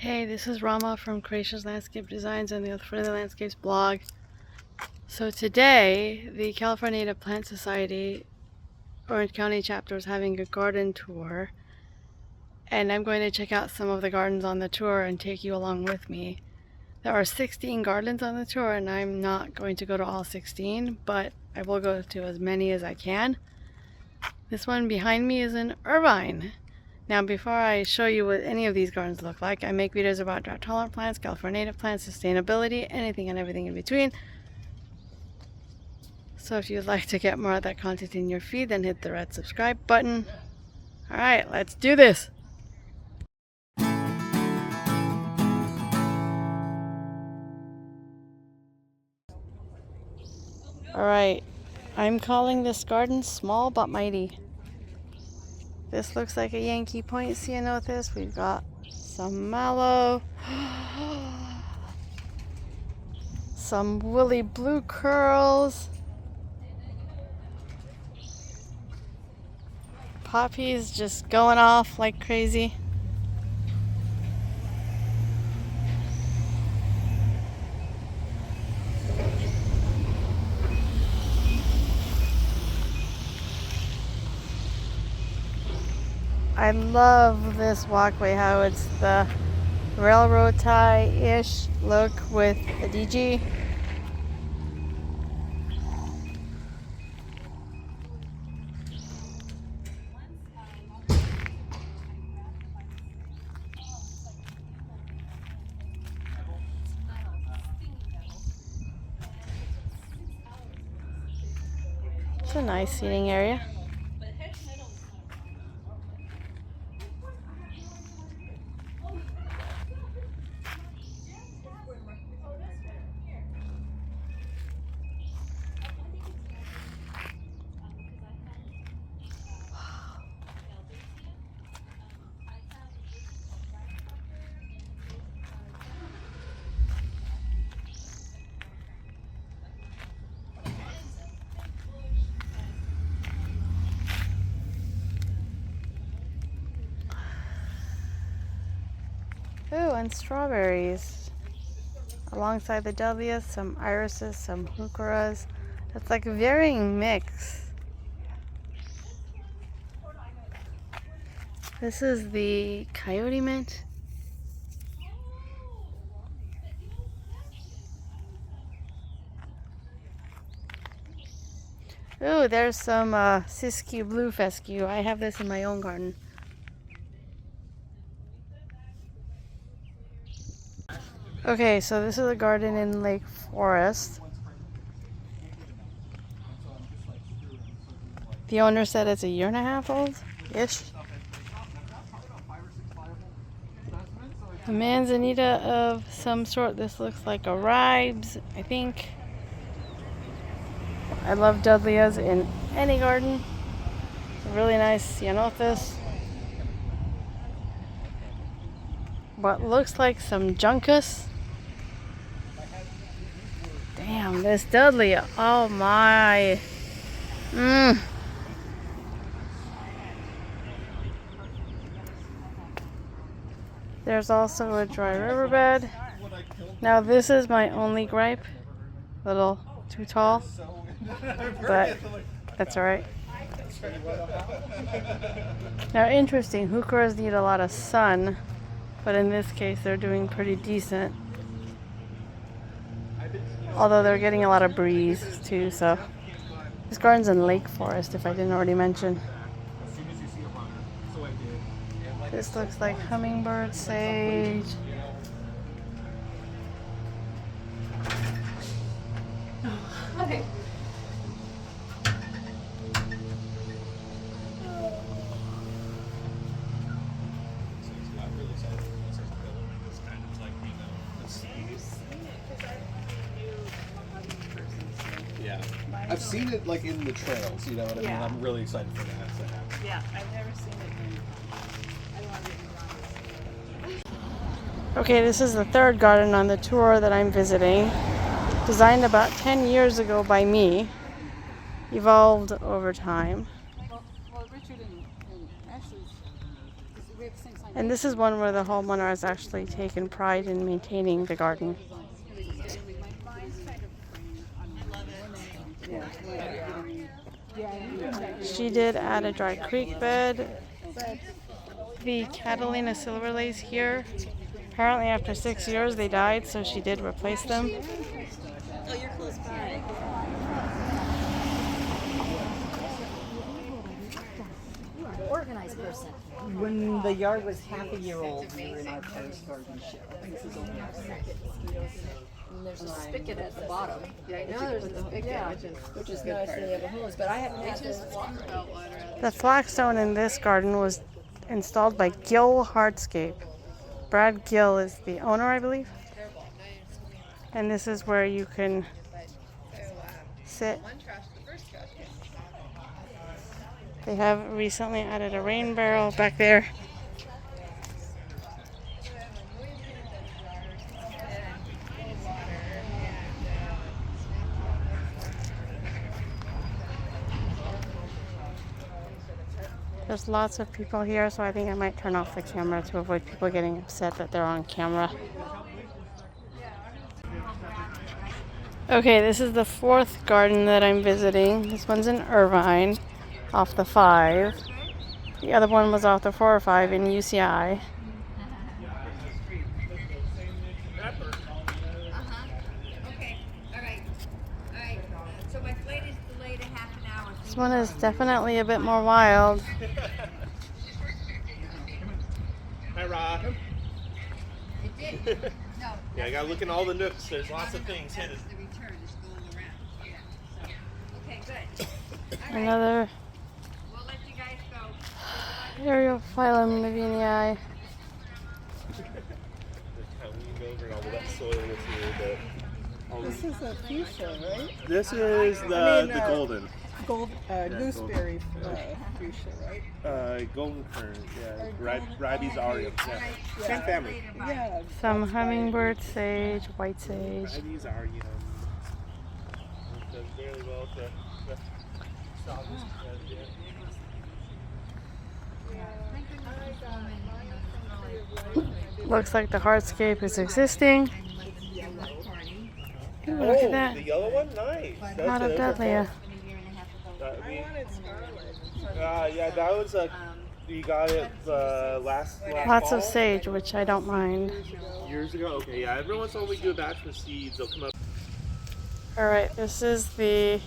Hey, this is Rama from Croatia's Landscape Designs and the Friendly Landscapes blog. So today, the California Native Plant Society Orange County chapter is having a garden tour, and I'm going to check out some of the gardens on the tour and take you along with me. There are 16 gardens on the tour, and I'm not going to go to all 16, but I will go to as many as I can. This one behind me is in Irvine. Now, before I show you what any of these gardens look like, I make videos about drought-tolerant plants, California native plants, sustainability, anything and everything in between. So if you'd like to get more of that content in your feed, then hit the red subscribe button. Alright, let's do this! Alright, I'm calling this garden small but mighty. This looks like a Yankee Point ceanothus. We've got some mallow, some woolly blue curls, poppies just going off like crazy. I love this walkway, how it's the railroad tie-ish look with the DG. It's a nice seating area. Ooh, and strawberries. Alongside the dahlias, some irises, some heucheras. It's like a varying mix. This is the coyote mint. Ooh, there's some Siskiyou blue fescue. I have this in my own garden. Okay, so this is a garden in Lake Forest. The owner said it's a 1.5 years old-ish. A manzanita of some sort. This looks like a ribes, I think. I love dahlias in any garden. It's a really nice ceanothus. What looks like some juncus. Damn, this dahlia. Oh my. There's also a dry riverbed. Now this is my only gripe. A little too tall. But that's alright. Now interesting, heucheras need a lot of sun. But in this case they're doing pretty decent. Although they're getting a lot of breeze too, so. This garden's in Lake Forest, if I didn't already mention. This looks like hummingbird sage. Okay. Yeah, I've seen it like in the trails, you know what I mean? I'm really excited for that to happen. Yeah, I've never seen it in, I don't want to get wrong. Okay, this is the third garden on the tour that I'm visiting. Designed about 10 years ago by me. Evolved over time. Well Richard and Ashley's, we have the same sign. And this is one where the homeowner has actually taken pride in maintaining the garden. She did add a dry creek bed. The Catalina silver lays here. Apparently after 6 years they died, so she did replace them. Oh, you're close by. Organized person. When the yard was half a year old, we were in our first garden show. This is only our second. And there's a spigot at the bottom. Yeah, I know there's a spigot, Yeah, which is nice good and part they of have a it. hose, but I haven't had They this. just walk about water out of The flagstone in this garden was installed by Gill Hardscape. Brad Gill is the owner, I believe. And this is where you can sit. They have recently added a rain barrel back there. There's lots of people here, so I think I might turn off the camera to avoid people getting upset that they're on camera. Okay, this is the fourth garden that I'm visiting. This one's in Irvine, off the 5. The other one was off the 405 in UCI. Okay, all right. So my flight is delayed a half an hour. This one is definitely a bit more wild. Hi, Rob. It did? No. Yeah, I gotta look in all the nooks. There's lots of things That's hidden. the return is going around. Yeah. So, okay, good. All right. Another We'll let you guys go. Aerophyllum niveenii. I leaned over and all the wet soil was here, but all This is a fuchsia, right? this is the golden. Gold, gooseberry fuchsia, right? Golden currant, yeah. Ribes aureum, yeah. Same family. Yeah. Some hummingbird sage, white sage. Ribes aureum. It does very well to the solid. Looks like the hardscape is existing. Ooh, look at that. The yellow one? Nice. Not a dahlia. Yeah, that was you got it last Lots fall? of sage, which I don't mind. Years ago? Okay, yeah. Every once in a while we do a batch of seeds. They'll come up. Alright, this is the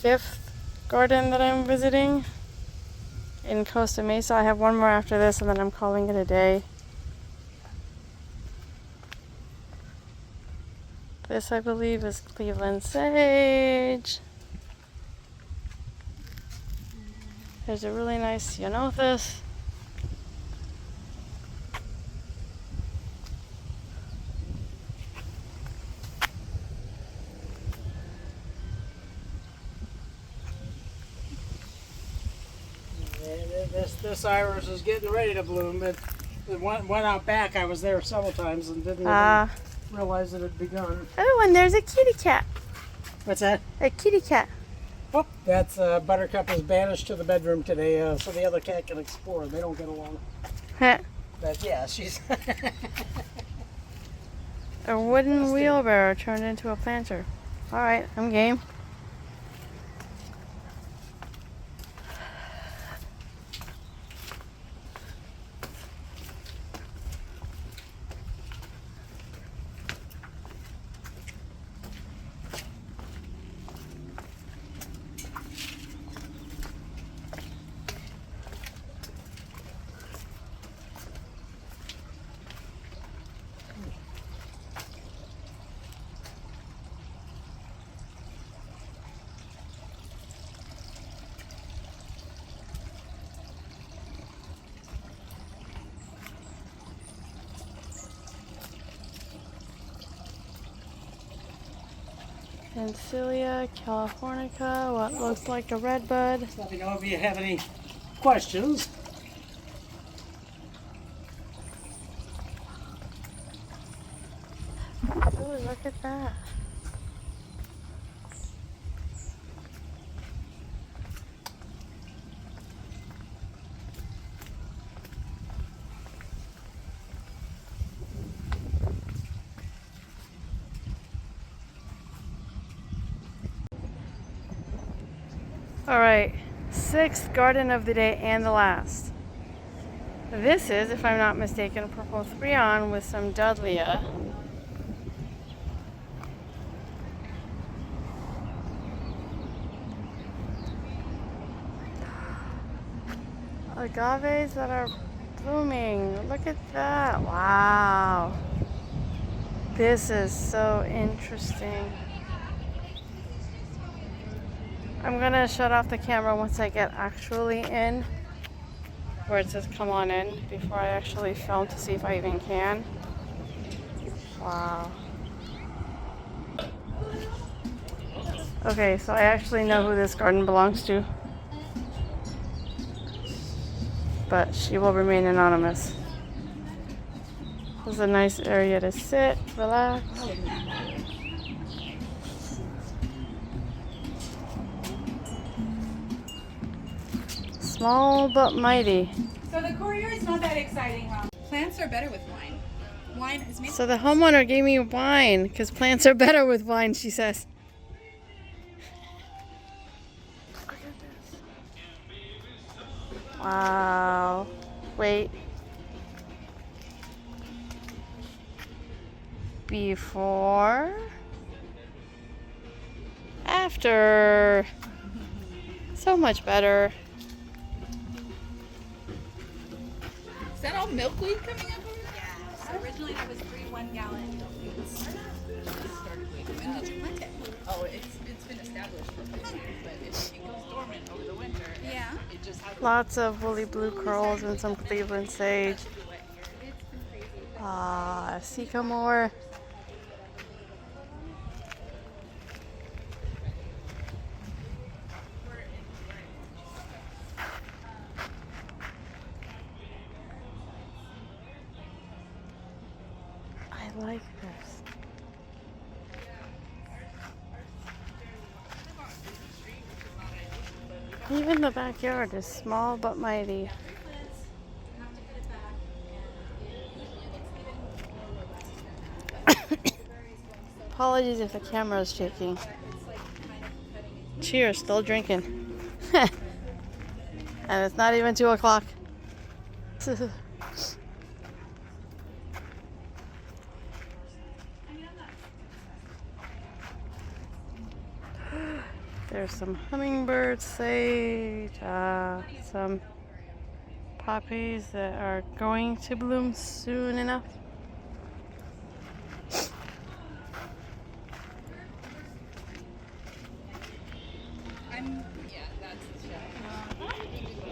5th garden that I'm visiting in Costa Mesa. I have one more after this and then I'm calling it a day. This, I believe, is Cleveland sage. There's a really nice ceanothus. This iris is getting ready to bloom. It went out back. I was there several times and didn't Ah. even realize it had begun. Oh, and there's a kitty cat. What's that? A kitty cat. Oh, that's Buttercup is banished to the bedroom today, so the other cat can explore. They don't get along. Heh. But yeah, she's. A wooden wheelbarrow turned into a planter. Alright, I'm game. Ancilia californica, what looks like a redbud. Let me know if you have any questions. Ooh, look at that. Alright, sixth garden of the day and the last. This is, if I'm not mistaken, a purple 3-on with some Dudleya. Agaves that are blooming. Look at that. Wow. This is so interesting. I'm gonna shut off the camera once I get actually in, where it says come on in, before I actually film to see if I even can. Wow. Okay, so I actually know who this garden belongs to, but she will remain anonymous. This is a nice area to sit, relax. Small but mighty. So the courtyard's not that exciting, huh? Plants are better with wine. Wine is made. So the homeowner gave me wine because plants are better with wine, she says. Look at this. Wow. Wait. Before. After. So much better. Is that all milkweed coming up over there? Yeah. So originally that was 3 1-gallon milkweeds. When did you plant it? Oh, it's been established for a few years, but it goes dormant over the winter. Yeah. It just has Lots of woolly blue curls and some Cleveland sage. Ah, sycamore. I like this. Even the backyard is small but mighty. Apologies if the camera is shaking. Cheers, still drinking. And it's not even 2 o'clock. There's some hummingbird sage, some poppies that are going to bloom soon enough.